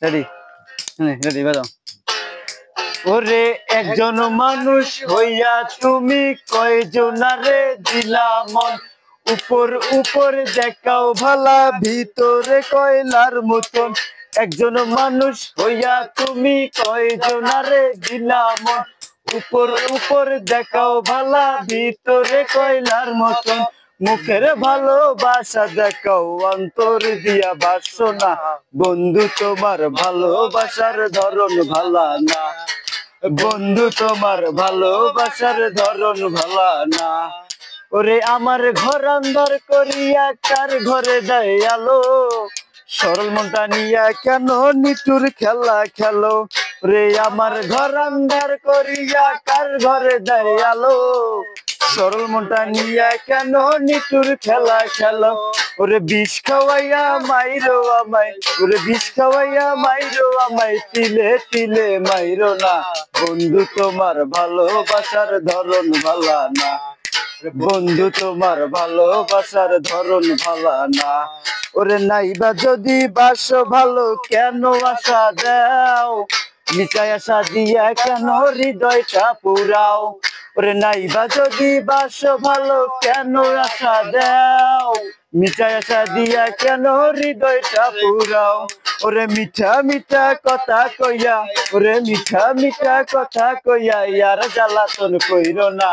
Ready ready বাজাও। ওরে একজন মানুষ হইয়া তুমি কয়জনারে দিলা মন, উপর উপর দেখাও ভালা ভিতরে কয়লার মতন। একজন মানুষ হইয়া তুমি কয়জনারে দিলা মন, উপর উপর দেখাও ভালা ভিতরে কয়লার মতন। মুখের ভালোবাসা দেখাও অন্তর দিয়া বাসো না, বন্ধু তোমার ভালোবাসার ধরন ভালা না, বন্ধু তোমার ভালোবাসার ধরন ভালা না। ওরে আমার ঘর আন্ধার করিয়া কার ঘরে দেয় আলো, সরল মনটা নিয়া কেন নিটুর খেলা খেলো। রে আমার ঘর আন্ধার করিয়া কার ঘরে দেয় আলো, সরল মনটা নিয়া কেন নিটুর খেলা খেলো। ওরে বিষ খাওয়াইয়া মাইরো আমায়, ওরে বিষ খাওয়াইয়া মাইরো আমায়, তিলে তিলে মাইরো না, বন্ধু তোমার ভালোবাসার ধরন ভালা না, বন্ধু তোমার ভালোবাসার ধরন ভালা না। ওরে নাইবা যদি বাসো ভালো কেন আশা দাও, মিটাই আশা দিয়া কেন হৃদয়টা পুরাও। ওরে নাইবা যদি বাসো ভালো কেন আশা দাও, মিটাই আশা দিয়া কেন হৃদয়টা পুরাও। ওরে মিঠা মিঠা কথা কইয়া, ওরে মিঠা মিঠা কথা কইয়া ইয়ার জ্বালাতন কইরো না,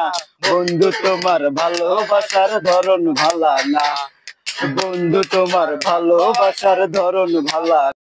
বন্ধু তোমার ভালোবাসার ধরন ভালা না, বন্ধু তোমার ভালোবাসার ধরন ভালা।